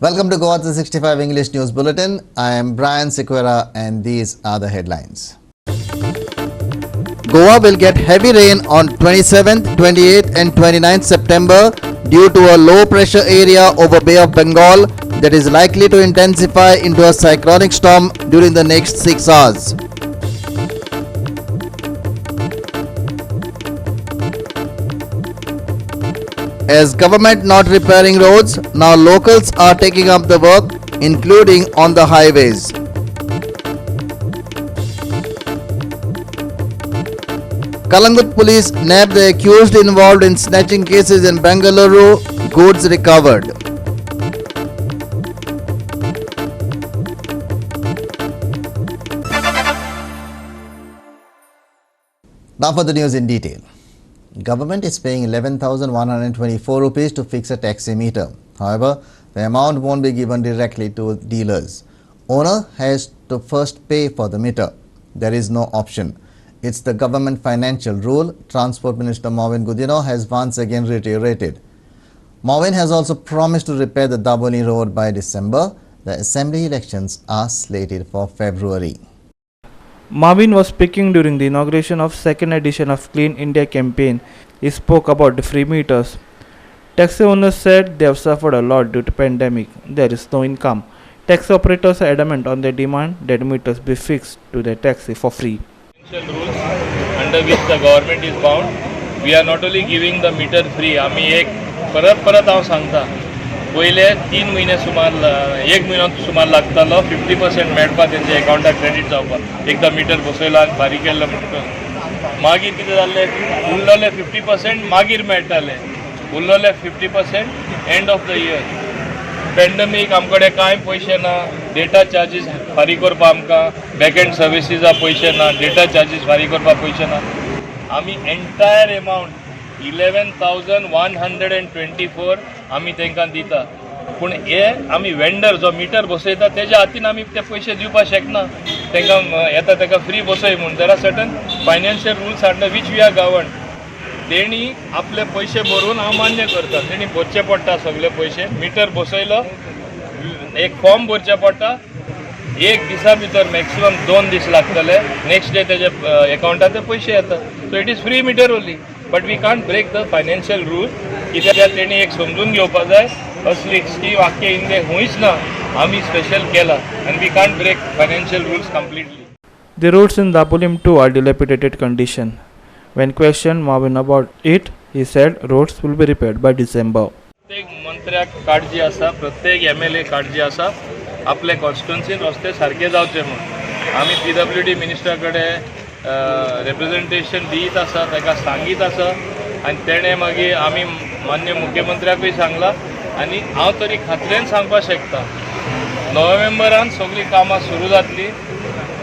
Welcome to Goa 365 English News Bulletin. I am Brian Sequeira and these are the headlines. Goa will get heavy rain on 27th, 28th and 29th September due to a low pressure area over Bay of Bengal that is likely to intensify into a cyclonic storm during the next 6 hours. As government not repairing roads, now locals are taking up the work, including on the highways. Kalangut police nabbed the accused involved in snatching cases in Bengaluru, goods recovered. Now for the news in detail. Government is paying 11,124 rupees to fix a taxi meter. However, the amount won't be given directly to dealers. Owner has to first pay for the meter. There is no option. It's the government financial rule, Transport Minister Mawin Gudino has once again reiterated. Mawin has also promised to repair the Daboli road by December. The assembly elections are slated for February. Mawin was speaking during the inauguration of second edition of Clean India campaign. He spoke about the free meters. Taxi owners said they have suffered a lot due to pandemic. There is no income. Taxi operators are adamant on their demand that meters be fixed to their taxi for free. Rules under which the government is bound. We are not only giving the meter free. आम्ही एक परत हांव सांगता. पहिले 3 म्हयने सुमार 1 म्हयनो सुमार लागतालो 50% मेळपाक तेंच्या अकाउंटाक क्रेडिट जावपाक एकदा मिटर बसयला आनी फारीक केल्लो म्हणटकच मागीर कितें जाल्लें उरलेले 50% मागीर मेळटाले उरलेले 50% एंड ऑफ द इयर पेंडेमीक आमकडे कांय पयशे ना डेटा चार्जीस फारीक करपा आमकां बॅकएंड सर्विसीसा पयशे ना डेटा चार्जीस फारीक करपा पयशे ना आमी एंटायर एमाउंट 11,124 आमी तांकां दिता पूण हे आमी वेंडर जो मिटर बसयता तेज्या हातीन आमी ते पयशे दिवपाक शकना तांकां येता ताका फ्री बसय म्हूण there are certain financial rules under which we are govern तेणी आपले पयशे भरून हांव मान्य करता तेणी भरचे पडटा सगळे पयशे मिटर बसयलो एक फॉर्म भरचे पडटा एक दिसा भितर मॅक्सिमम 2 दीस लागतले नेक्स्ट डे तेजे अकाउंटार ते पयशे येता so it is free meter only but we can't break the financial rule कित्याक तेणी एक समजून घेवपाक जाय असली स्कीम आख्खे इंडिया हुंयच ना आमी स्पेशल केला आनी we can't break financial rules completely. The roads in Dabolim too are dilapidated condition. When questioned Mawin about it, he said roads will be repaired by December. प्रत्येक मंत्र्याक काळजी आसा प्रत्येक MLA काळजी आसा आपले कॉन्स्टिट्युएन्सीन रस्ते सारके जावचे म्हणून आमी PWD मिनिस्टरा कडेन रिप्रेझेंटेशन दीत आसा ताका सांगीत आसा आनी तेणें मागीर आमी मान्य मुख्यमंत्र्याकूय सांगला आनी हांव तरी खात्रेन सांगपाक शकता नोव्हेंबरान सगळीं कामां सुरू जातली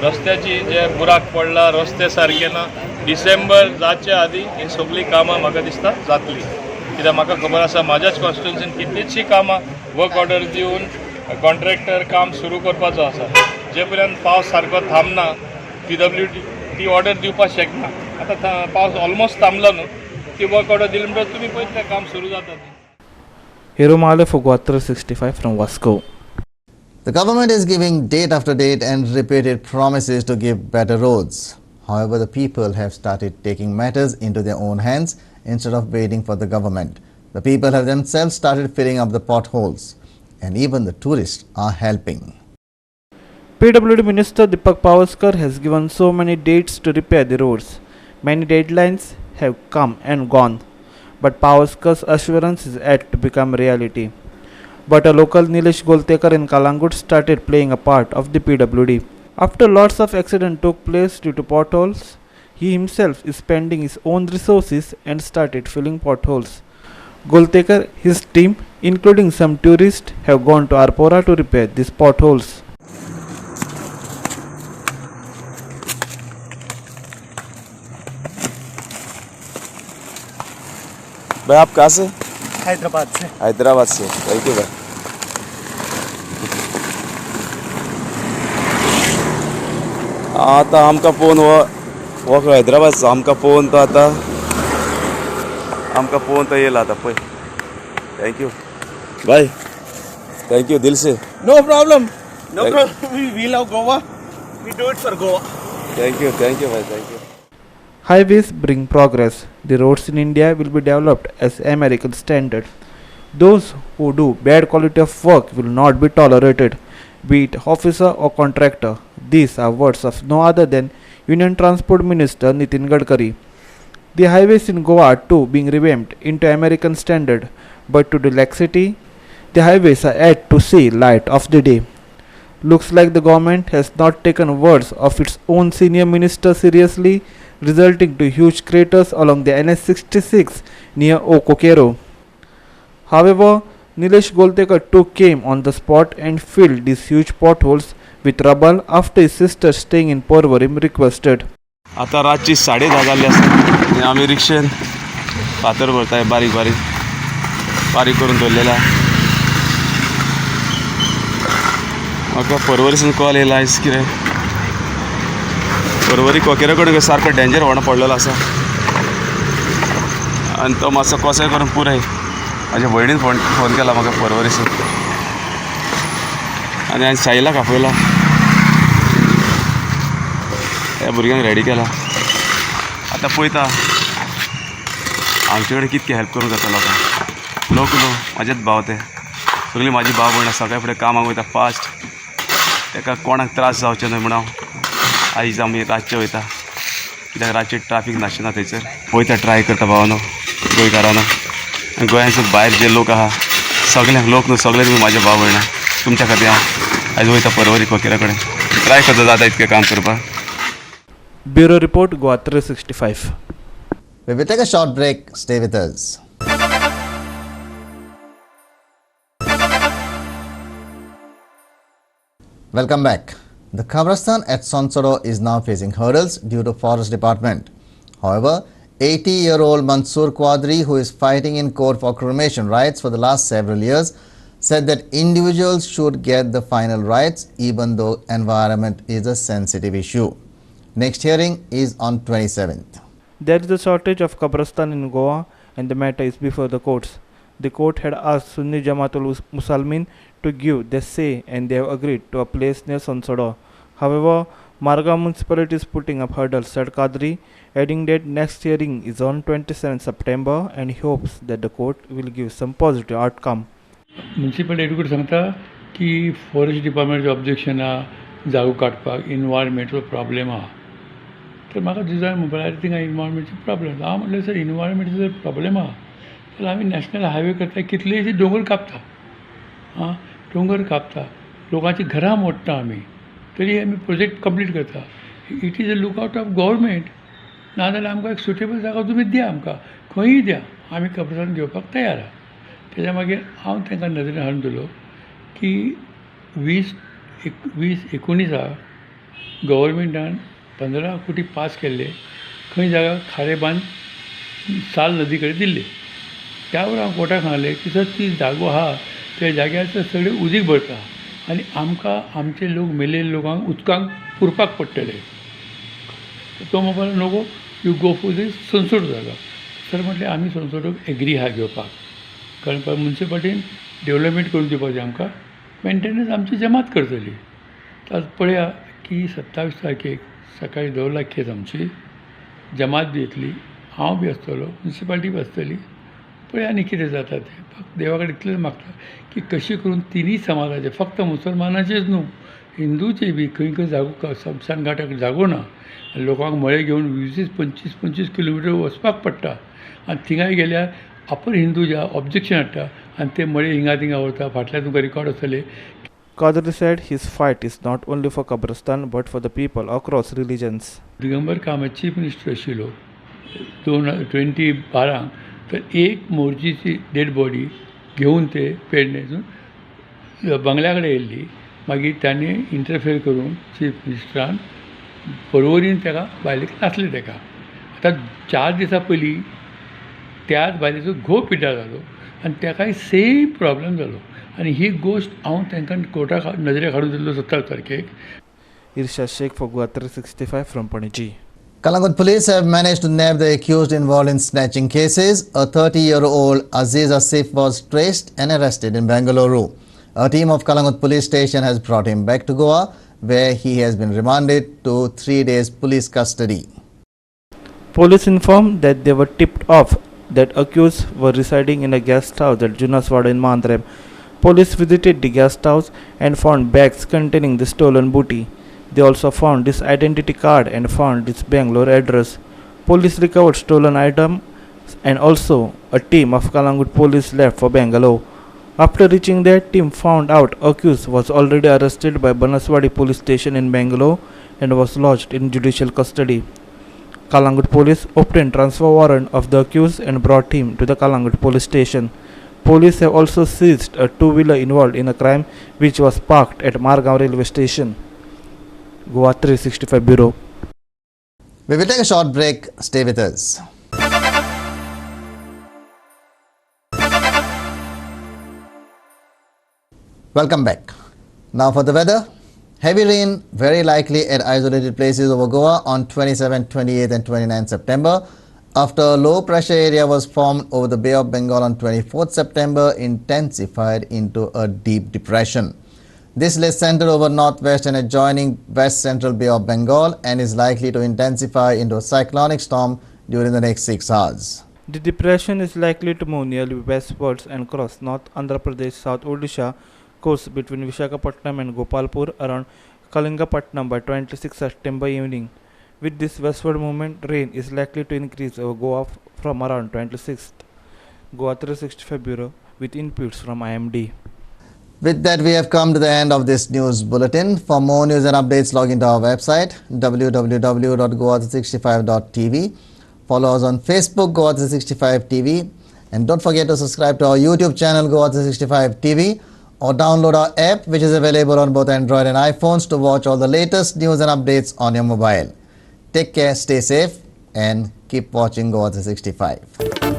रस्त्याची जे बुराक पडला रस्ते सारके ना डिसेंबर जाचे आदी ही सगळीं कामां म्हाका दिसता जातली कित्याक म्हाका खबर आसा म्हाज्याच कॉन्स्टिट्युएन्सीन कितलींशीं कामां वर्क ऑर्डर दिवन कॉन्ट्रॅक्टर काम सुरू करपाचो आसा जे पर्यंत पावस सारको थांबना PWD ती ऑर्डर दिवपाक शकना आतां पावस ऑलमोस्ट थांबलो न्हू ती वर्क ऑर्डर दिली म्हणटच तुमी पळयत तें काम सुरू जाता Hero Male for Goa 365 from Vasco. The government is giving date after date and repeated promises to give better roads. However, the people have started taking matters into their own hands instead of waiting for the government. The people have themselves started filling up the potholes and even the tourists are helping. PWD Minister Deepak Pavaskar has given so many dates to repair the roads. Many deadlines have come and gone, but Pavaskar's assurance is yet to become reality. But a local Nilesh Goltekar in Kalangut started playing a part of the PWD. After lots of accidents took place due to potholes, he himself is spending his own resources and started filling potholes. Goltekar, his team, including some tourists, have gone to Arpora to repair these potholes. भाई आप कहाँ से? हैदराबाद से। हैदराबाद से, thank you भाई। आता आमका phone वो हैदराबाद आमका फोन तो आता आमका फोन तो येला आता पळय थँक्यू बाय। Thank you, दिल से. No problem. No problem. We love Goa. We do it for Goa. Thank you, bhai, thank you. Highways bring progress. The roads in India will be developed as American standard. Those who do bad quality of work will not be tolerated, be it officer or contractor. These are words of no other than Union Transport Minister Nitin Gadkari. The highways in Goa are too being revamped into American standard, but to the laxity, the highways are yet to see light of the day. Looks like the government has not taken words of its own senior minister seriously, resulting to huge craters along the NS66 near Okokero. However, Nilesh Goltekar too came on the spot and filled these huge potholes with rubble after his sister staying in Porvorim requested. आता रातची 10:30 जाल्ली आसा आनी आमी रिक्षेन फातर भरताय बारीक करून दवरलेला. म्हाका पर्वरीसून कॉल येयला आयज कितें पर्वरी कोकेरा कडेन सारको डेंजर व्हडलो पडलेलो आसा आनी तो मातसो कोसय करून पुराय. म्हाज्या भयणीन फोन केला म्हाका पर्वरीसून आनी हांवें साहिलाक आपयला. ह्या भुरग्यांक रेडी केला. आतां पळयता आमचे कडेन कितके हेल्प करूंक जाता लोकांक. लोक न्हू म्हाजेच भाव ते सगळीं म्हाजी भाव भयण सकाळी फुडें कामाक वयता फास्ट. ताका कोणाक त्रास जावचे न्हय म्हणून आयज आमी रातचे वयता कित्याक रातचे ट्राफीक नाशिना थंयसर. वयता ट्राय करता भावानो गोंयकारांनो. गोंयांसून भायर जे लोक आहा सगळ्यांक लोक न्हू सगळे तुमी म्हाजे भाव भयणां. तुमच्या खातीर हांव आयज वयता पर्वरी कोकेरा कडेन ट्राय करता जाता इतकें काम करपाक. Bureau Report, Goa 365. We will take a short break. Stay with us. Welcome back. The Kabristan at Sonsoro is now facing hurdles due to Forest Department. However, 80-year-old Mansoor Quadri, who is fighting in court for cremation rights for the last several years, said that individuals should get the final rights even though environment is a sensitive issue. Next hearing is on 27th. There is a shortage of Kabristan in Goa and the matter is before the courts. The court had asked Sunni Jamaatul Muslimin to give their say and they have agreed to a place near Sonsoro. However, Marga municipality is putting up hurdles, said Qadri, adding that next hearing is on 27 September and he hopes that the court will give some positive outcome. Municipal educate सांगता की forest डिपार्टमेंटचे objection आहा जागो काडपाक environmental problem आहा. तर म्हाका दिसता मोबायलार थिंगा इनवायरमेंटचे प्रॉब्लेम. हांव म्हटलें सर इनवायरमेंटचे जर प्रॉब्लेम आहा जाल्यार आमी नॅशनल हायवे करता कितलेशे दोंगर कापता. दोंगर कापता लोकांची घरां मोडटा आमी तरी आमी प्रोजेक्ट कंप्लीट करता. It is a lookout of government. नाजाल्यार आमकां एक सुटेबल जागो तुमी दिया आमकां खंयी द्या आमी कब्रिस्तान घेवपाक तयार आहा. तेज्या मागीर हांव तांकां नदरेन हाडून दिलो की 2019 गव्हर्मेंटान 15 कोटी पास केल्ले खंय जागा खारे बांद साल नदी कडेन दिल्ले. त्या वेळार हांव कोर्टाक सांगलें की सर ती जागो आहा त्या जाग्यार सगळे उदीक भरता आनी आमकां आमचे लोक मेलेले लोकांक उदकांक पुरपाक पडटले. तो मोबायल नको यू गो फॉर दीस सनसोड जागा. सर म्हटलें आमी सनसोडूक एग्री आहा घेवपाक कारण मुन्सिपाल्टीन डेवलपमेंट करून दिवपाचें आमकां मेंटेनन्स आमची जमात करतली. तर पळया की 27 तारखेक सकाळी 2 लाख केस आमची जमात बी येतली. हांव बी आसतलो मुन्सिपाल्टी बी आसतली. पळया आनी कितें जाता तें. फक्त देवा कडेन इतलेंच मागता की कशी करून तिनूय समाजाचे फक्त मुसलमानाचेच न्हू हिंदूचे बी खंय खंय जागो शमशान घाटाक जागो ना लोकांक मळे घेवन 20-25 किलोमिटर वचपाक पडटा आनी थिंगाय गेल्यार अपर हिंदूच्या ऑब्जेक्शन हाडटा आनी ते मळे हिंगा थिंगा व्हरता. फाटल्यान तुमकां रिकॉर्ड आसतले. Qadri said his fight is not only for Kabristan but for the people across religions. Digambar Kamat chief minister आशिल्लो 2012 तर एक मोर्जीची डेड बॉडी घेवन ते पेडणेसून बंगल्या कडेन येयल्ली. मागीर तांणी इंटरफेर करून चीफ मिनिस्टरान पर्वरीन ताका बायलेक नासले ताका. आतां 4 दिसां पयलीं त्याच बायलेचो घोव पिड्ड्यार जालो आनी ताकाय सेम प्रॉब्लेम जालो आनी ही गोश्ट हांव तांकां कोर्टाक नजरेक हाडून दिल्लो 17 तारखेक. Irshad Sheikh for Goa 365 from Panaji. Kalangut police have managed to nab the accused involved in snatching cases. A 30-year-old Aziz Asif was traced and arrested in Bengaluru. A team of Kalangut police station has brought him back to Goa, where he has been remanded to 3 days police custody. Police informed that they were tipped off that accused were residing in a guest house at Junaswada in Mandrem. Police visited the guest house and found bags containing the stolen booty. They also found this identity card and found this Bangalore address. Police recovered stolen items and also a team of Kalangut police left for Bangalore. After reaching there, team found out accused was already arrested by Banaswadi police station in Bangalore and was lodged in judicial custody. Kalangut police obtained transfer warrant of the accused and brought him to the Kalangut police station. Police have also seized a two-wheeler involved in a crime which was parked at Margaon railway station. Goa 365 Bureau. We will take a short break. Stay with us. Welcome back. Now for the weather. Heavy rain very likely at isolated places over Goa on 27, 28 and 29 September. After a low pressure area was formed over the Bay of Bengal on 24th September, intensified into a deep depression. This lays centered over northwest and adjoining west central Bay of Bengal and is likely to intensify into a cyclonic storm during the next 6 hours. The depression is likely to move nearly westwards and cross North Andhra Pradesh, South Odisha course between Visakhapatnam and Gopalpur around Kalingapatnam by 26 September evening. With this westward movement, rain is likely to increase over Goa from around 26th. Goa 365 Bureau with inputs from IMD. With that, we have come to the end of this news bulletin. For more news and updates, log into our website www.goa365.tv. Follow us on Facebook, Goa365 TV, and don't forget to subscribe to our YouTube channel, Goa365 TV, or download our app, which is available on both Android and iPhones, to watch all the latest news and updates on your mobile. Take care, stay safe, and keep watching Goa 365.